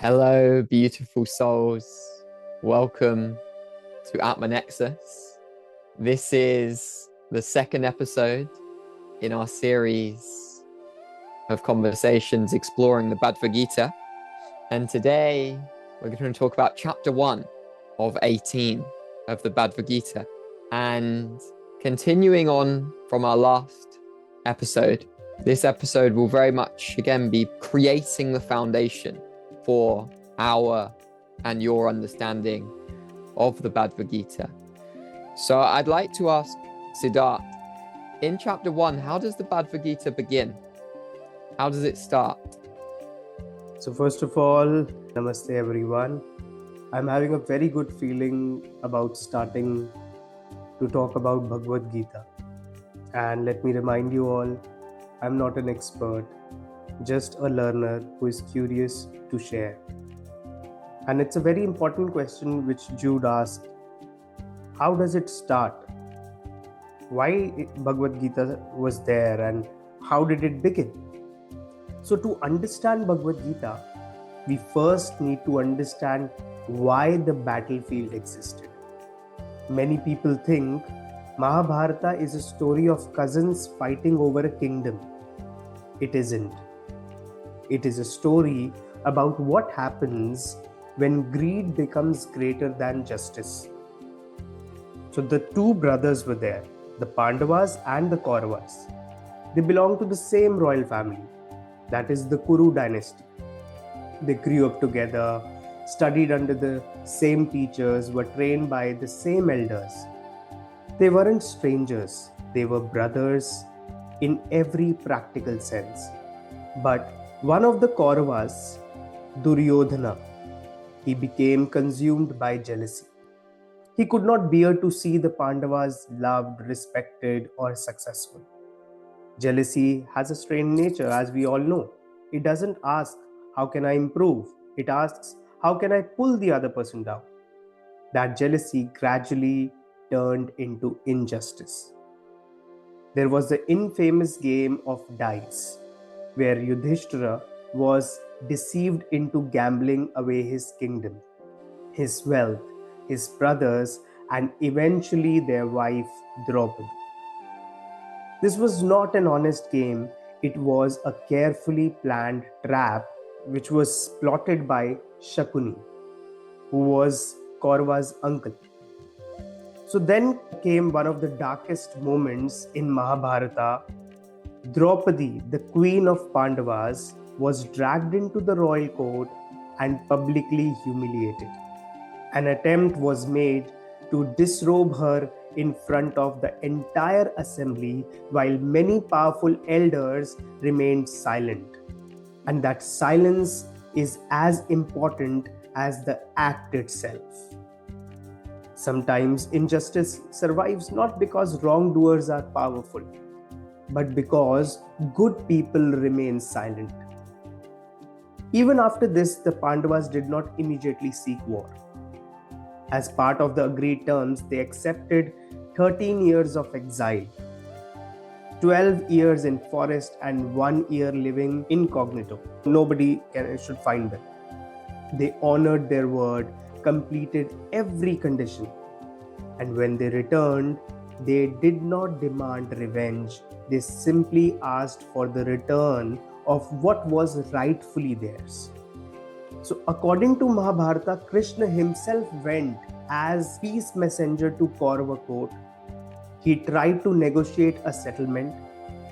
Hello, beautiful souls. Welcome to Atmanexus. This is the second episode in our series of conversations exploring the Bhagavad Gita. And today we're going to talk about chapter 1 of 18 of the Bhagavad Gita. And continuing on from our last episode, this episode will very much, again, be creating the foundation for our and your understanding of the Bhagavad Gita. So I'd like to ask Siddharth, in chapter 1, how does the Bhagavad Gita begin? How does it start? So first of all, namaste everyone. I'm having a very good feeling about starting to talk about Bhagavad Gita. And let me remind you all, I'm not an expert, just a learner who is curious to share. And it's a very important question which Jude asked. How does it start? Why Bhagavad Gita was there and how did it begin? So to understand Bhagavad Gita, we first need to understand why the battlefield existed. Many people think Mahabharata is a story of cousins fighting over a kingdom. It isn't. It is a story about what happens when greed becomes greater than justice. So the two brothers were there, the Pandavas and the Kauravas. They belonged to the same royal family, that is the Kuru dynasty. They grew up together, studied under the same teachers, were trained by the same elders. They weren't strangers, they were brothers in every practical sense. But one of the Kauravas, Duryodhana, he became consumed by jealousy. He could not bear to see the Pandavas loved, respected, or successful. Jealousy has a strange nature, as we all know. It doesn't ask, how can I improve? It asks, how can I pull the other person down? That jealousy gradually turned into injustice. There was the infamous game of dice, where Yudhishthira was deceived into gambling away his kingdom, his wealth, his brothers, and eventually their wife Draupadi. This was not an honest game, it was a carefully planned trap which was plotted by Shakuni, who was Kaurava's uncle. So then came one of the darkest moments in Mahabharata. Draupadi, the queen of Pandavas, was dragged into the royal court and publicly humiliated. An attempt was made to disrobe her in front of the entire assembly while many powerful elders remained silent. And that silence is as important as the act itself. Sometimes injustice survives not because wrongdoers are powerful, but because good people remain silent. Even after this, the Pandavas did not immediately seek war. As part of the agreed terms, they accepted 13 years of exile, 12 years in forest and 1 year living incognito. Nobody should find them. They honored their word, completed every condition. And when they returned, they did not demand revenge. They simply asked for the return of what was rightfully theirs. So according to Mahabharata, Krishna himself went as peace messenger to Kaurava court. He tried to negotiate a settlement.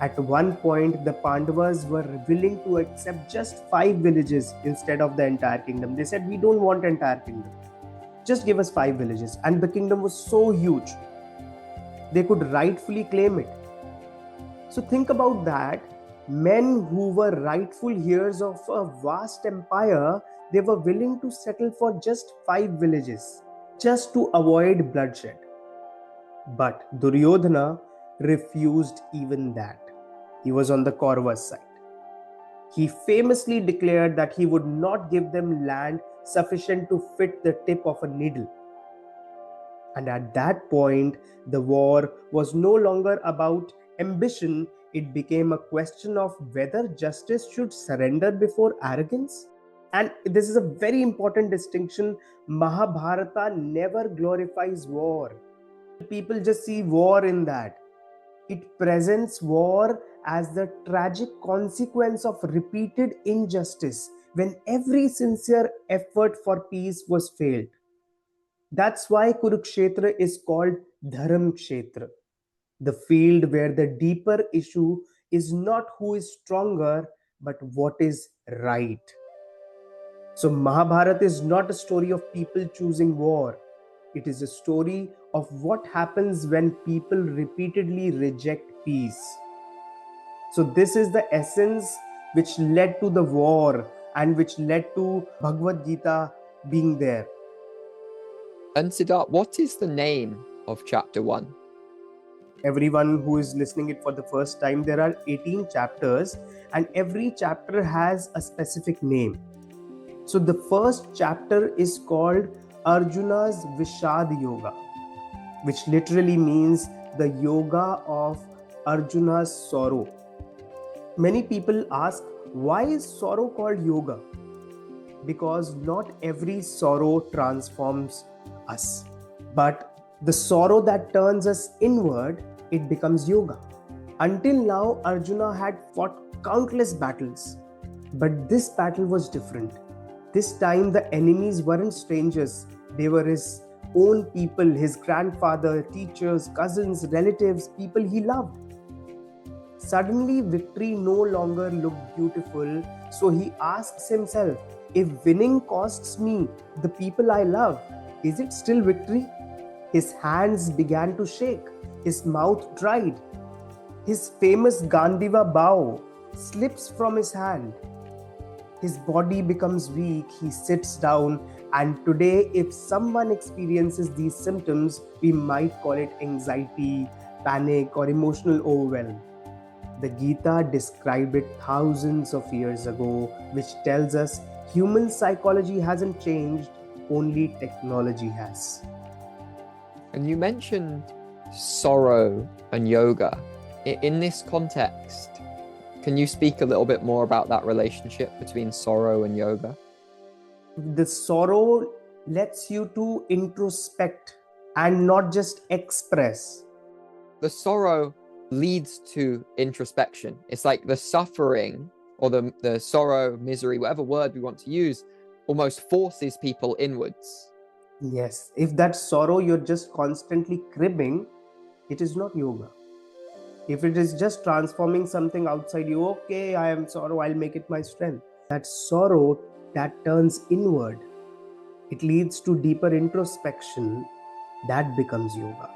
At one point, the Pandavas were willing to accept just 5 villages instead of the entire kingdom. They said, we don't want entire kingdom. Just give us 5 villages. And the kingdom was so huge, they could rightfully claim it. So think about that. Men who were rightful heirs of a vast empire, they were willing to settle for just 5 villages, just to avoid bloodshed. But Duryodhana refused even that. He was on the Kaurava's side. He famously declared that he would not give them land sufficient to fit the tip of a needle. And at that point, the war was no longer about ambition. It became a question of whether justice should surrender before arrogance. And this is a very important distinction. Mahabharata never glorifies war. People just see war in that. It presents war as the tragic consequence of repeated injustice when every sincere effort for peace was failed. That's why Kurukshetra is called Dharam Kshetra, the field where the deeper issue is not who is stronger, but what is right. So, Mahabharata is not a story of people choosing war. It is a story of what happens when people repeatedly reject peace. So, this is the essence which led to the war and which led to Bhagavad Gita being there. And Siddharth, what is the name of chapter 1? Everyone who is listening it for the first time, there are 18 chapters and every chapter has a specific name. So the first chapter is called Arjuna's Viṣāda Yoga, which literally means the yoga of Arjuna's sorrow. Many people ask, why is sorrow called yoga? Because not every sorrow transforms us. But the sorrow that turns us inward, it becomes yoga. Until now, Arjuna had fought countless battles. But this battle was different. This time, the enemies weren't strangers. They were his own people, his grandfather, teachers, cousins, relatives, people he loved. Suddenly, victory no longer looked beautiful. So he asks himself, if winning costs me the people I love, is it still victory? His hands began to shake. His mouth dried. His famous Gandiva bow slips from his hand. His body becomes weak. He sits down. And today, if someone experiences these symptoms, we might call it anxiety, panic, or emotional overwhelm. The Gita described it thousands of years ago, which tells us human psychology hasn't changed, only technology has. And you mentioned sorrow and yoga. In this context, can you speak a little bit more about that relationship between sorrow and yoga? The sorrow lets you to introspect and not just express. The sorrow leads to introspection. It's like the suffering or the sorrow, misery, whatever word we want to use, almost forces people inwards. Yes, if that sorrow you're just constantly cribbing, it is not yoga. If it is just transforming something outside you, okay, I am sorrow, I'll make it my strength. That sorrow that turns inward, it leads to deeper introspection, that becomes yoga.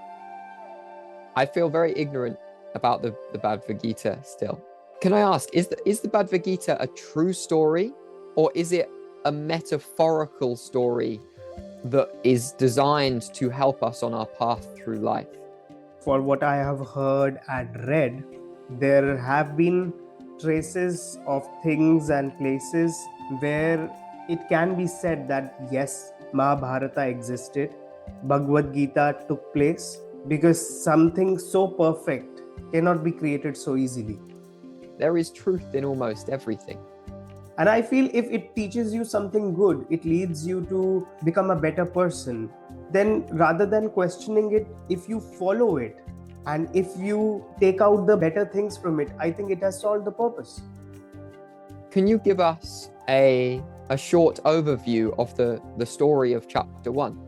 I feel very ignorant about the Bhagavad Gita still. Can I ask, is the Bhagavad Gita a true story, or is it a metaphorical story that is designed to help us on our path through life? For what I have heard and read, there have been traces of things and places where it can be said that yes, Mahabharata existed, Bhagavad Gita took place, because something so perfect cannot be created so easily. There is truth in almost everything. And I feel if it teaches you something good, it leads you to become a better person, then rather than questioning it, if you follow it and if you take out the better things from it, I think it has solved the purpose. Can you give us a short overview of the story of chapter 1?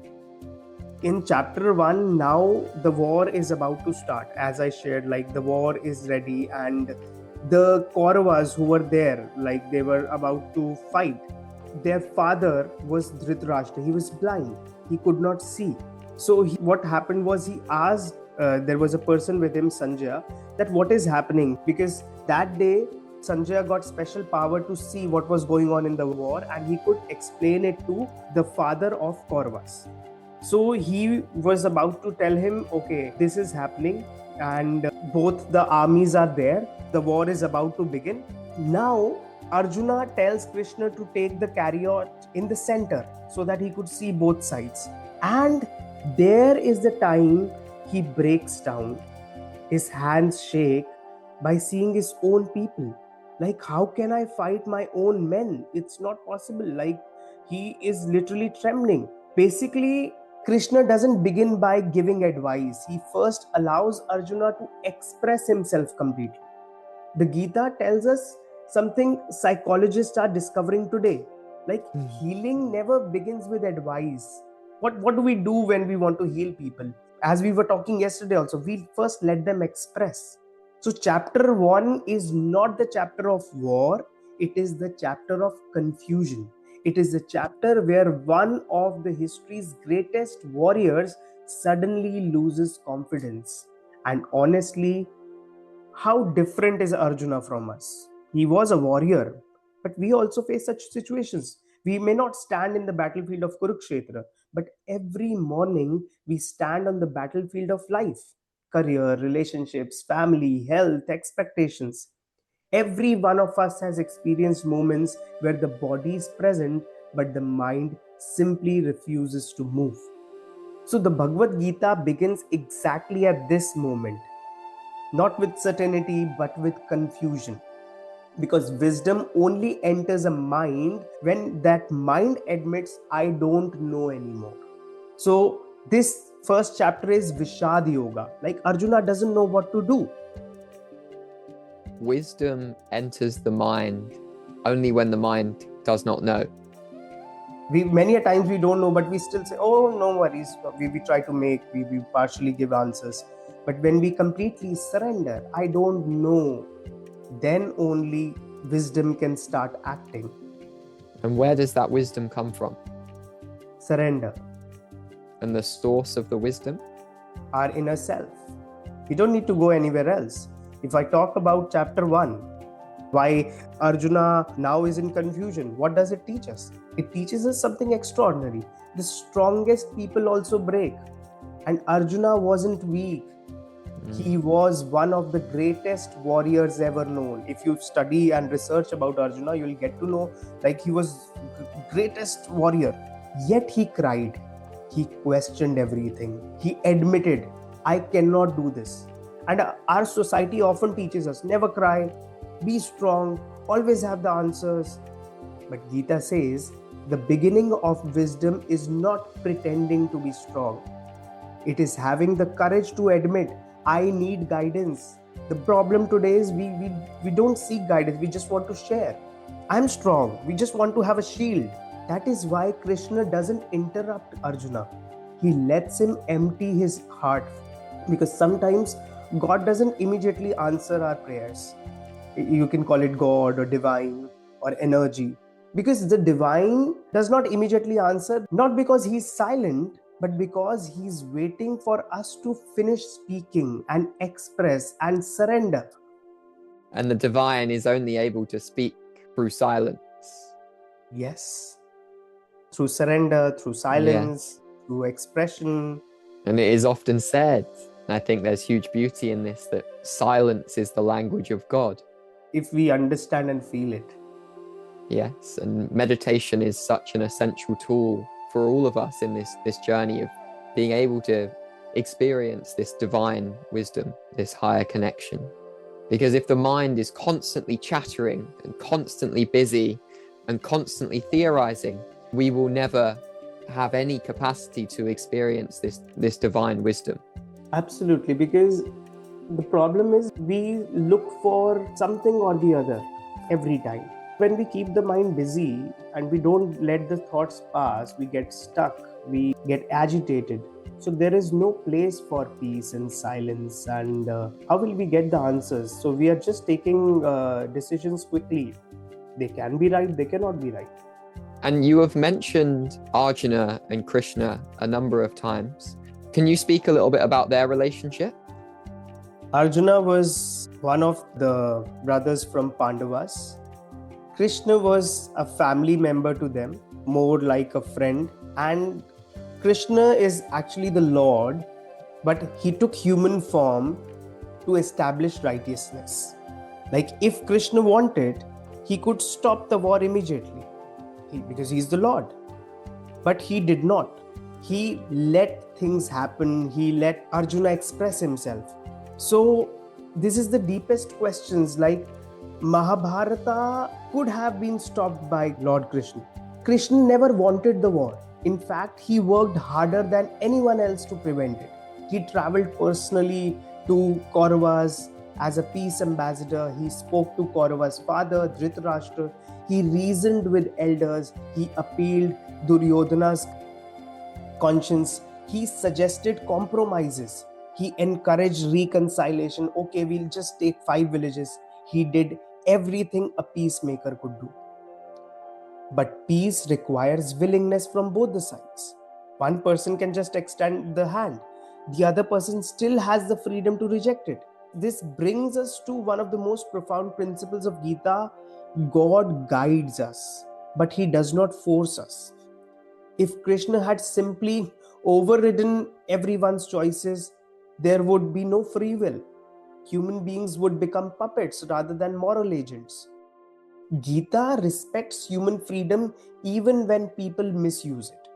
In chapter 1, now the war is about to start. As I shared, like the war is ready and the Kauravas who were there, like they were about to fight. Their father was Dhritarashtra. He was blind. He could not see. So what happened was he asked, there was a person with him, Sanjaya, that what is happening? Because that day, Sanjaya got special power to see what was going on in the war and he could explain it to the father of Kauravas. So he was about to tell him, okay, this is happening and both the armies are there. The war is about to begin. Now, Arjuna tells Krishna to take the chariot in the center so that he could see both sides. And there is the time he breaks down. His hands shake by seeing his own people. Like, how can I fight my own men? It's not possible. Like, he is literally trembling. Basically, Krishna doesn't begin by giving advice. He first allows Arjuna to express himself completely. The Gita tells us something psychologists are discovering today. Like, healing never begins with advice. What do we do when we want to heal people? As we were talking yesterday also, we first let them express. So chapter 1 is not the chapter of war, it is the chapter of confusion. It is the chapter where one of the history's greatest warriors suddenly loses confidence. And honestly, how different is Arjuna from us? He was a warrior, but we also face such situations. We may not stand in the battlefield of Kurukshetra, but every morning we stand on the battlefield of life, career, relationships, family, health, expectations. Every one of us has experienced moments where the body is present, but the mind simply refuses to move. So the Bhagavad Gita begins exactly at this moment, not with certainty, but with confusion. Because wisdom only enters a mind when that mind admits, I don't know anymore. So, this first chapter is Viṣāda Yoga. Like, Arjuna doesn't know what to do. Wisdom enters the mind only when the mind does not know. Many a times we don't know, but we still say, oh, no worries. We try to we partially give answers. But when we completely surrender, I don't know, then only wisdom can start acting. And where does that wisdom come from? Surrender. And the source of the wisdom? Our inner self. We don't need to go anywhere else. If I talk about chapter 1, why Arjuna now is in confusion, what does it teach us? It teaches us something extraordinary. The strongest people also break. And Arjuna wasn't weak. He was one of the greatest warriors ever known. If you study and research about Arjuna, you'll get to know, like, he was greatest warrior. Yet he cried. He questioned everything. He admitted, I cannot do this. And our society often teaches us, never cry, be strong, always have the answers. But Gita says, the beginning of wisdom is not pretending to be strong. It is having the courage to admit, I need guidance. The problem today is we don't seek guidance. We just want to share. I'm strong. We just want to have a shield. That is why Krishna doesn't interrupt Arjuna. He lets him empty his heart. Because sometimes God doesn't immediately answer our prayers. You can call it God or divine or energy. Because the divine does not immediately answer, not because he's silent, but because he's waiting for us to finish speaking and express and surrender. And the divine is only able to speak through silence. Yes. Through surrender, through silence, through expression. And it is often said, and I think there's huge beauty in this, that silence is the language of God. If we understand and feel it. Yes, and meditation is such an essential tool for all of us in this journey of being able to experience this divine wisdom, this higher connection. Because if the mind is constantly chattering and constantly busy and constantly theorizing, we will never have any capacity to experience this divine wisdom. Absolutely, because the problem is we look for something or the other every time. When we keep the mind busy and we don't let the thoughts pass, we get stuck, we get agitated. So there is no place for peace and silence, and how will we get the answers? So we are just taking decisions quickly. They can be right, they cannot be right. And you have mentioned Arjuna and Krishna a number of times. Can you speak a little bit about their relationship? Arjuna was one of the brothers from Pandavas. Krishna was a family member to them, more like a friend. And Krishna is actually the Lord, but he took human form to establish righteousness. Like, if Krishna wanted, he could stop the war immediately because he's the Lord. But he did not. He let things happen. He let Arjuna express himself. So this is the deepest questions, like, Mahabharata could have been stopped by Lord Krishna. Krishna never wanted the war. In fact, he worked harder than anyone else to prevent it. He traveled personally to Kauravas as a peace ambassador. He spoke to Kauravas' father, Dhritarashtra. He reasoned with elders. He appealed Duryodhana's conscience. He suggested compromises. He encouraged reconciliation. Okay, we'll just take 5 villages. He did everything a peacemaker could do. But peace requires willingness from both the sides. One person can just extend the hand. The other person still has the freedom to reject it. This brings us to one of the most profound principles of Gita. God guides us, but he does not force us. If Krishna had simply overridden everyone's choices, there would be no free will. Human beings would become puppets rather than moral agents. Gita respects human freedom even when people misuse it.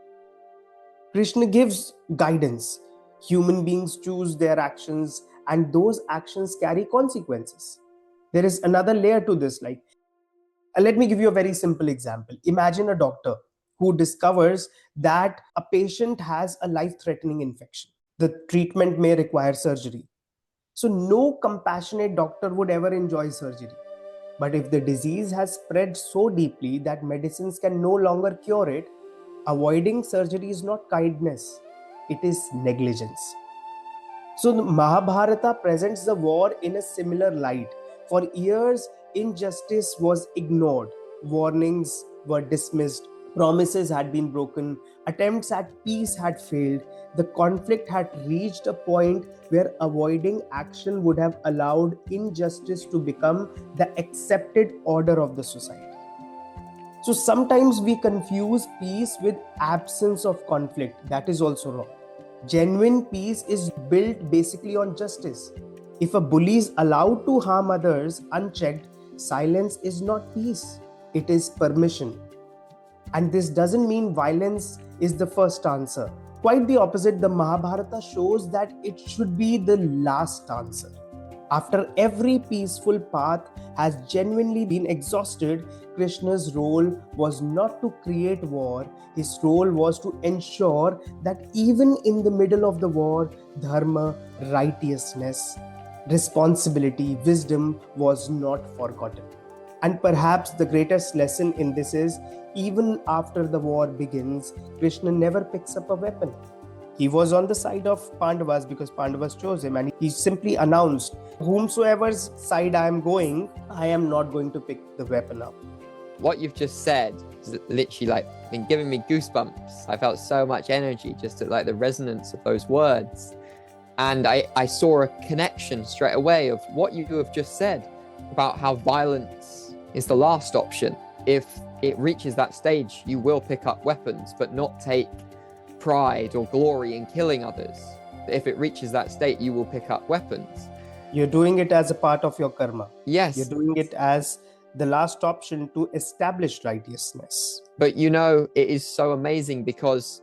Krishna gives guidance. Human beings choose their actions, and those actions carry consequences. There is another layer to this. Let me give you a very simple example. Imagine a doctor who discovers that a patient has a life-threatening infection. The treatment may require surgery. So no compassionate doctor would ever enjoy surgery. But if the disease has spread so deeply that medicines can no longer cure it, avoiding surgery is not kindness, it is negligence. So the Mahabharata presents the war in a similar light. For years, injustice was ignored, warnings were dismissed, promises had been broken, attempts at peace had failed. The conflict had reached a point where avoiding action would have allowed injustice to become the accepted order of the society. So sometimes we confuse peace with absence of conflict. That is also wrong. Genuine peace is built basically on justice. If a bully is allowed to harm others unchecked, silence is not peace, it is permission. And this doesn't mean violence is the first answer. Quite the opposite, the Mahabharata shows that it should be the last answer. After every peaceful path has genuinely been exhausted, Krishna's role was not to create war. His role was to ensure that even in the middle of the war, dharma, righteousness, responsibility, wisdom was not forgotten. And perhaps the greatest lesson in this is, even after the war begins, Krishna never picks up a weapon. He was on the side of Pandavas because Pandavas chose him, and he simply announced, whomsoever's side I am going, I am not going to pick the weapon up. What you've just said is literally been giving me goosebumps. I felt so much energy just at the resonance of those words. And I saw a connection straight away of what you have just said about how violence is the last option. If it reaches that stage, you will pick up weapons, but not take pride or glory in killing others. If it reaches that state, you will pick up weapons. You're doing it as a part of your karma. Yes. You're doing it as the last option to establish righteousness. But it is so amazing because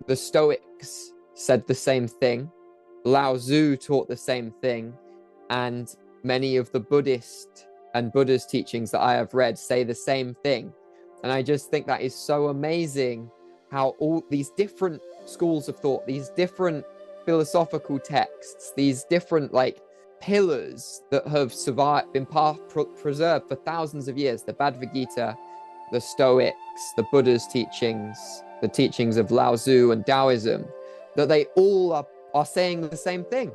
the Stoics said the same thing. Lao Tzu taught the same thing. And many of the Buddha's teachings that I have read say the same thing. And I just think that is so amazing how all these different schools of thought, these different philosophical texts, these different pillars that have survived, been preserved for thousands of years, the Bhagavad Gita, the Stoics, the Buddha's teachings, the teachings of Lao Tzu and Taoism, that they all are saying the same thing.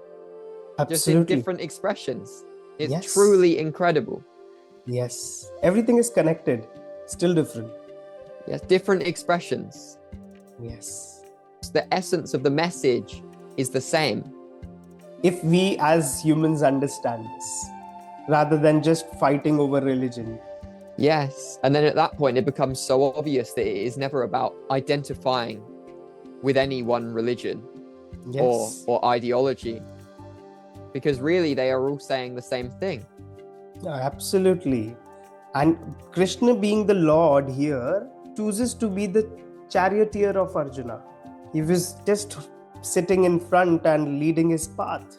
Absolutely. Just in different expressions. It's Yes. truly incredible. Yes. Everything is connected, still different. Yes, different expressions. Yes. The essence of the message is the same. If we as humans understand this, rather than just fighting over religion. Yes. And then at that point, it becomes so obvious that it is never about identifying with any one religion Yes. or ideology. Because really, they are all saying the same thing. Absolutely. And Krishna, being the Lord here, chooses to be the charioteer of Arjuna. He was just sitting in front and leading his path.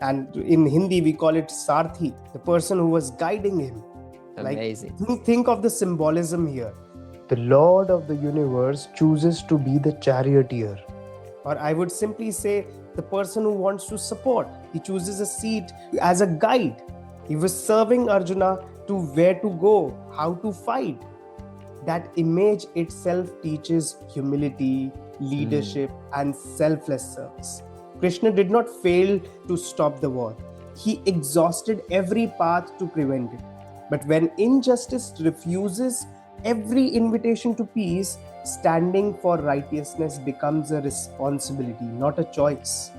And in Hindi, we call it Sarthi, the person who was guiding him. Amazing. Think of the symbolism here. The Lord of the universe chooses to be the charioteer. Or I would simply say, the person who wants to support. He chooses a seat as a guide. He was serving Arjuna to where to go, how to fight. That image itself teaches humility, leadership, and selfless service. Krishna did not fail to stop the war. He exhausted every path to prevent it. But when injustice refuses every invitation to peace, standing for righteousness becomes a responsibility, not a choice.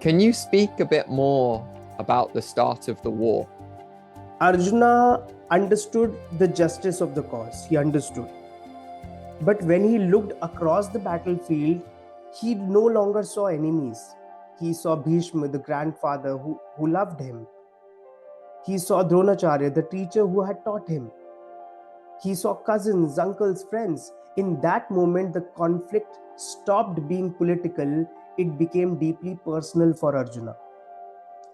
Can you speak a bit more about the start of the war? Arjuna understood the justice of the cause. He understood. But when he looked across the battlefield, he no longer saw enemies. He saw Bhishma, the grandfather who loved him. He saw Dronacharya, the teacher who had taught him. He saw cousins, uncles, friends. In that moment, the conflict stopped being political. It became deeply personal for Arjuna.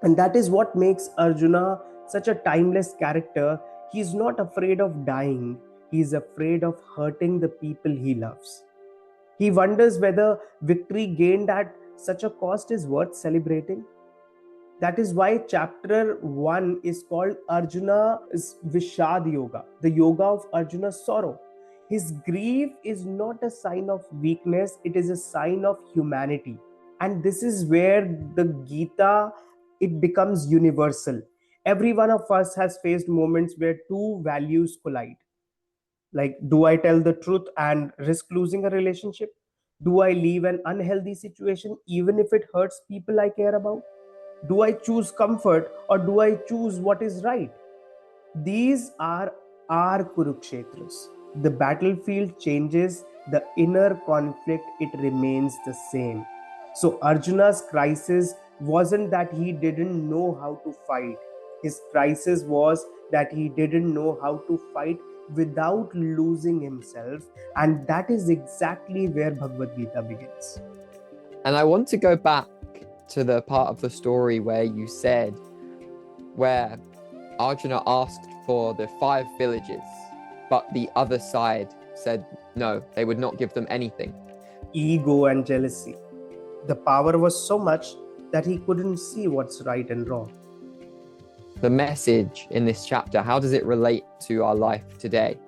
And that is what makes Arjuna such a timeless character. He's not afraid of dying. He's afraid of hurting the people he loves. He wonders whether victory gained at such a cost is worth celebrating. That is why chapter 1 is called Arjuna Viṣāda Yoga, the yoga of Arjuna's sorrow. His grief is not a sign of weakness, it is a sign of humanity. And this is where the Gita, it becomes universal. Every one of us has faced moments where two values collide. Like, do I tell the truth and risk losing a relationship? Do I leave an unhealthy situation even if it hurts people I care about? Do I choose comfort or do I choose what is right? These are our Kurukshetras. The battlefield changes, the inner conflict, it remains the same. So Arjuna's crisis wasn't that he didn't know how to fight. His crisis was that he didn't know how to fight without losing himself. And that is exactly where Bhagavad Gita begins. And I want to go back to the part of the story where you said, where Arjuna asked for the 5 villages, but the other side said no, they would not give them anything. Ego and jealousy. The power was so much that he couldn't see what's right and wrong. The message in this chapter, how does it relate to our life today?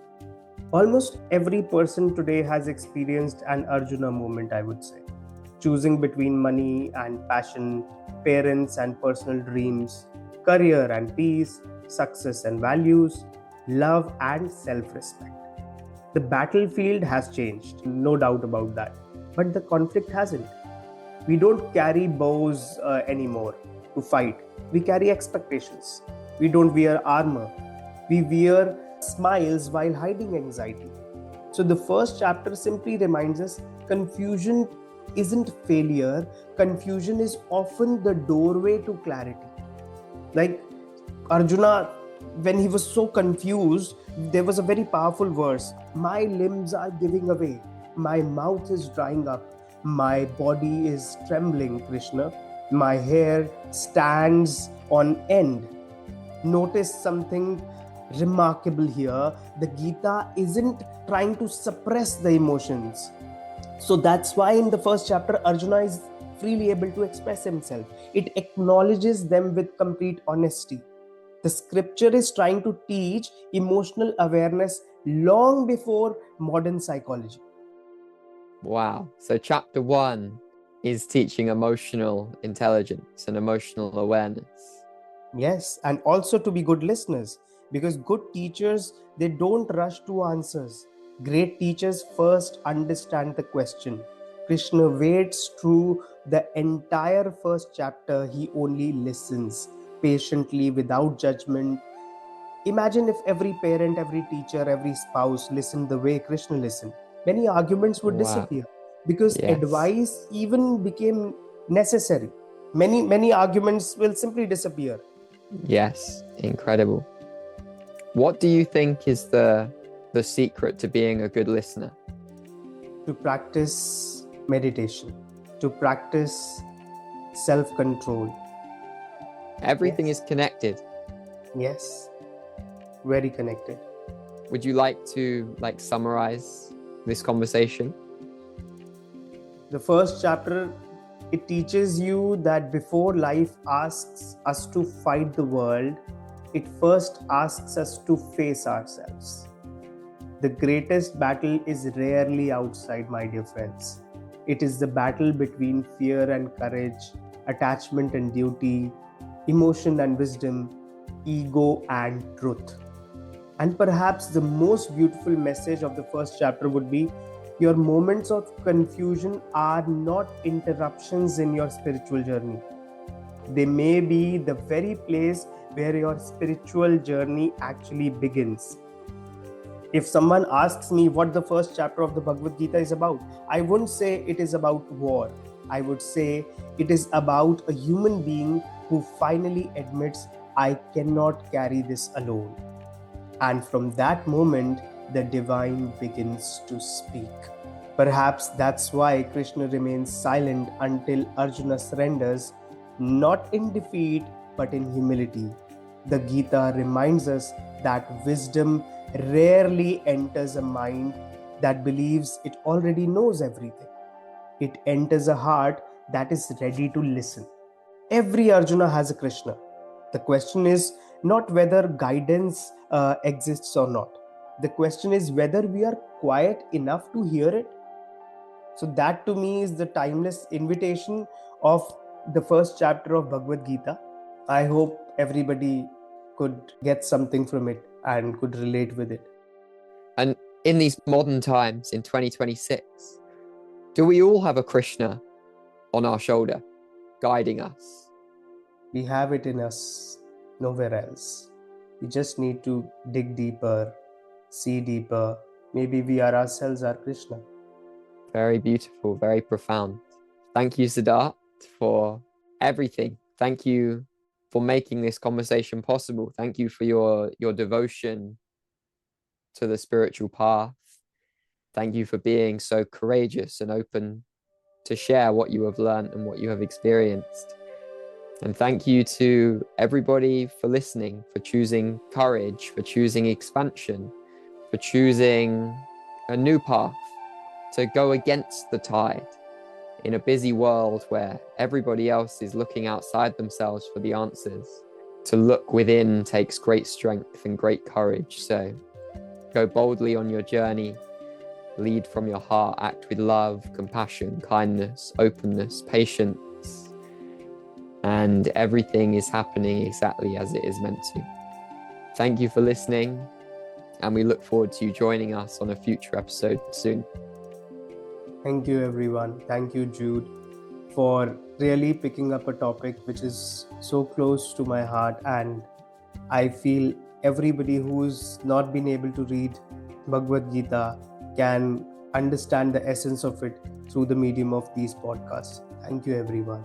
Almost every person today has experienced an Arjuna moment, I would say. Choosing between money and passion, parents and personal dreams, career and peace, success and values, love and self-respect. The battlefield has changed, no doubt about that. But the conflict hasn't. We don't carry bows anymore to fight. We carry expectations. We don't wear armor. We wear smiles while hiding anxiety. So the first chapter simply reminds us confusion isn't failure. Confusion is often the doorway to clarity. Like Arjuna, when he was so confused, there was a very powerful verse. My limbs are giving away. My mouth is drying up. My body is trembling, Krishna. My hair stands on end. Notice something remarkable here. The Gita isn't trying to suppress the emotions. So that's why in the first chapter, Arjuna is freely able to express himself. It acknowledges them with complete honesty. The scripture is trying to teach emotional awareness long before modern psychology. Wow. So chapter 1 is teaching emotional intelligence and emotional awareness. Yes, and also to be good listeners, because good teachers, they don't rush to answers. Great teachers first understand the question. Krishna waits through the entire first chapter. He only listens patiently without judgment. Imagine if every parent, every teacher, every spouse listened the way Krishna listened. Many arguments would disappear because advice even became necessary. Many arguments will simply disappear. Yes, incredible. What do you think is the secret to being a good listener? To practice meditation, to practice self-control. Everything is connected. Yes. very connected. Would you like to summarize this conversation? The first chapter, it teaches you that before life asks us to fight the world, it first asks us to face ourselves. The greatest battle is rarely outside, my dear friends. It is the battle between fear and courage, attachment and duty, emotion and wisdom, ego and truth. And perhaps the most beautiful message of the first chapter would be, your moments of confusion are not interruptions in your spiritual journey. They may be the very place where your spiritual journey actually begins. If someone asks me what the first chapter of the Bhagavad Gita is about, I wouldn't say it is about war. I would say it is about a human being who finally admits, I cannot carry this alone. And from that moment, the divine begins to speak. Perhaps that's why Krishna remains silent until Arjuna surrenders, not in defeat, but in humility. The Gita reminds us that wisdom rarely enters a mind that believes it already knows everything. It enters a heart that is ready to listen. Every Arjuna has a Krishna. The question is not whether guidance exists or not. The question is whether we are quiet enough to hear it. So that to me is the timeless invitation of the first chapter of Bhagavad Gita. I hope everybody could get something from it and could relate with it. And in these modern times, in 2026, do we all have a Krishna on our shoulder, guiding us? We have it in us, nowhere else. We just need to dig deeper, see deeper. Maybe we are ourselves our Krishna. Very beautiful, very profound. Thank you, Siddharth, for everything. Thank you for making this conversation possible. Thank you for your devotion to the spiritual path. Thank you for being so courageous and open to share what you have learned and what you have experienced. And thank you to everybody for listening, for choosing courage, for choosing expansion, for choosing a new path, to go against the tide in a busy world where everybody else is looking outside themselves for the answers. To look within takes great strength and great courage. So go boldly on your journey, lead from your heart, act with love, compassion, kindness, openness, patience, and everything is happening exactly as it is meant to. Thank you for listening, and we look forward to you joining us on a future episode soon. Thank you, everyone. Thank you, Jude, for really picking up a topic which is so close to my heart. And I feel everybody who's not been able to read Bhagavad Gita can understand the essence of it through the medium of these podcasts. Thank you, everyone.